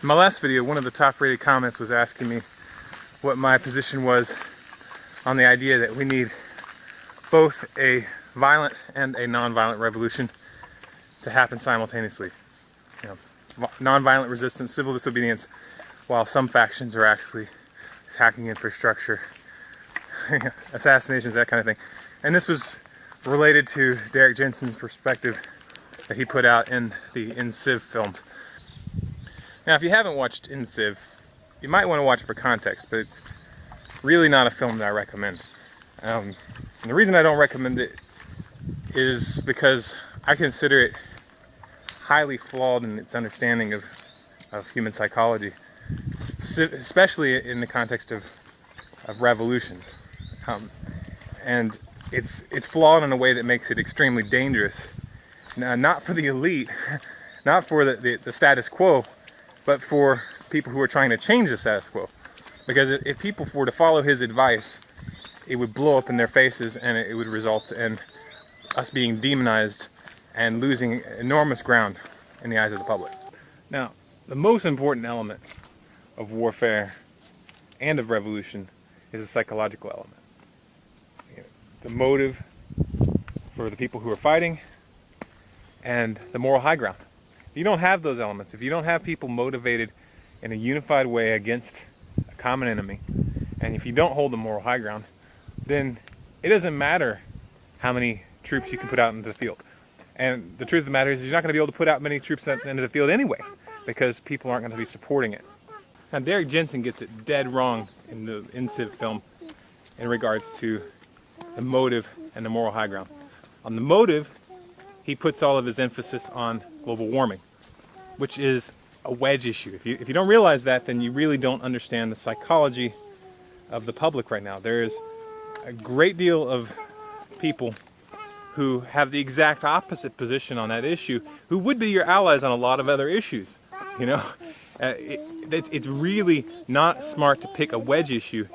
In my last video, one of the top rated comments was asking me what my position was on the idea that we need both a violent and a non-violent revolution to happen simultaneously. You know, non-violent resistance, civil disobedience, while some factions are actually attacking infrastructure, assassinations, that kind of thing. And this was related to Derrick Jensen's perspective that he put out in the In Civ films. Now, if you haven't watched In Civ, you might want to watch it for context, but it's really not a film that I recommend. And the reason I don't recommend it is because I consider it highly flawed in its understanding of human psychology, especially in the context of revolutions. And it's flawed in a way that makes it extremely dangerous. Now, not for the elite, not for the status quo, but for people who are trying to change the status quo. Because if people were to follow his advice, it would blow up in their faces, and it would result in us being demonized and losing enormous ground in the eyes of the public. Now, the most important element of warfare and of revolution is a psychological element. The motive for the people who are fighting and the moral high ground. If you don't have those elements, if you don't have people motivated in a unified way against a common enemy, and if you don't hold the moral high ground, then it doesn't matter how many troops you can put out into the field. And the truth of the matter is you're not going to be able to put out many troops into the field anyway, because people aren't going to be supporting it. Now, Derrick Jensen gets it dead wrong in the In Civ film in regards to the motive and the moral high ground. On the motive, he puts all of his emphasis on global warming, which is a wedge issue. If you don't realize that, then you really don't understand the psychology of the public right now. There is a great deal of people who have the exact opposite position on that issue, who would be your allies on a lot of other issues. You know, it's really not smart to pick a wedge issue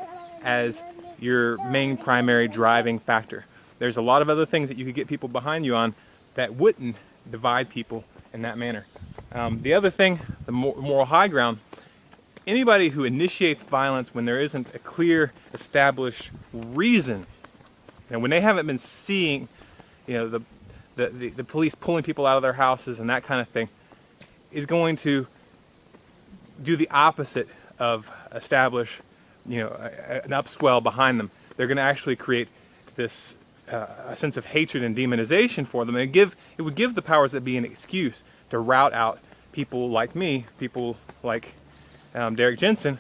as your main primary driving factor. There's a lot of other things that you could get people behind you on that wouldn't divide people in that manner. The other thing, the moral high ground, anybody who initiates violence when there isn't a clear, established reason, and when they haven't been seeing, you know, the police pulling people out of their houses and that kind of thing, is going to do the opposite of establish, you know, an upswell behind them. They're going to actually create this a sense of hatred and demonization for them, and it would give the powers that be an excuse to rout out people like me, people like Derrick Jensen,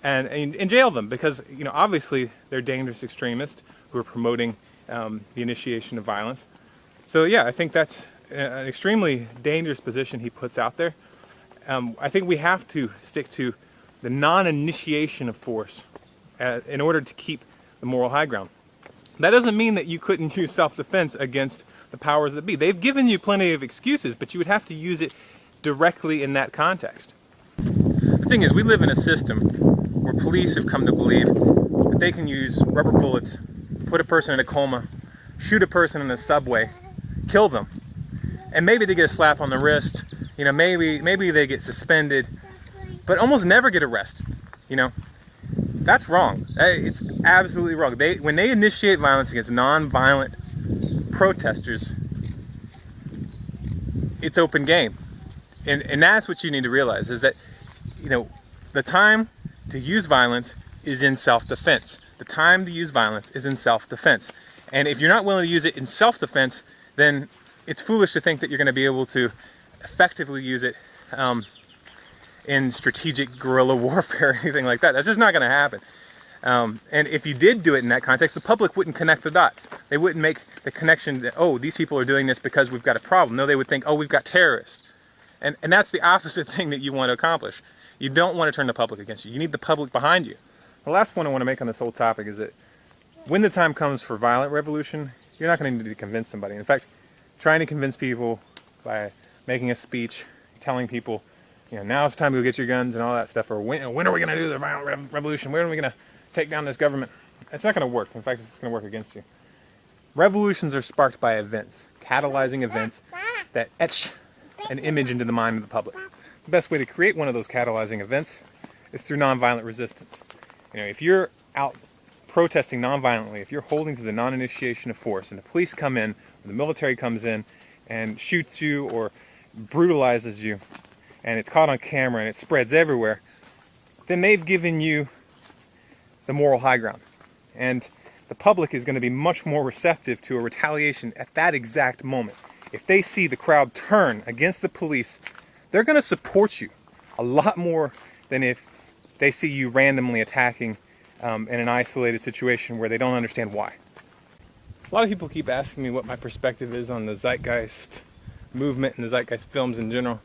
and jail them, because, you know, obviously they're dangerous extremists who are promoting the initiation of violence. So yeah, I think that's an extremely dangerous position he puts out there. I think we have to stick to the non-initiation of force in order to keep the moral high ground. That doesn't mean that you couldn't use self-defense against the powers that be. They've given you plenty of excuses, but you would have to use it directly in that context. The thing is, we live in a system where police have come to believe that they can use rubber bullets, put a person in a coma, shoot a person in a subway, kill them, and maybe they get a slap on the wrist, you know, maybe they get suspended, but almost never get arrested, you know. That's wrong. It's absolutely wrong. When they initiate violence against non-violent protesters, it's open game. And that's what you need to realize, is that, you know, the time to use violence is in self-defense. The time to use violence is in self-defense. And if you're not willing to use it in self-defense, then it's foolish to think that you're going to be able to effectively use it in strategic guerrilla warfare or anything like that. That's just not going to happen. And if you did do it in that context, the public wouldn't connect the dots. They wouldn't make the connection that, oh, these people are doing this because we've got a problem. No, they would think, oh, we've got terrorists. And that's the opposite thing that you want to accomplish. You don't want to turn the public against you. You need the public behind you. The last point I want to make on this whole topic is that when the time comes for violent revolution, you're not going to need to convince somebody. In fact, trying to convince people by making a speech, telling people, you know, now it's time to go get your guns and all that stuff, or when are we going to do the violent revolution? When are we going to take down this government? It's not going to work. In fact, it's going to work against you. Revolutions are sparked by events, catalyzing events that etch an image into the mind of the public. the best way to create one of those catalyzing events is through nonviolent resistance. You know, if you're out protesting nonviolently, if you're holding to the non-initiation of force, and the police come in, or the military comes in and shoots you or brutalizes you, and it's caught on camera and it spreads everywhere, then they've given you the moral high ground. And the public is going to be much more receptive to a retaliation at that exact moment. If they see the crowd turn against the police, they're going to support you a lot more than if they see you randomly attacking in an isolated situation where they don't understand why. A lot of people keep asking me what my perspective is on the Zeitgeist movement and the Zeitgeist films in general.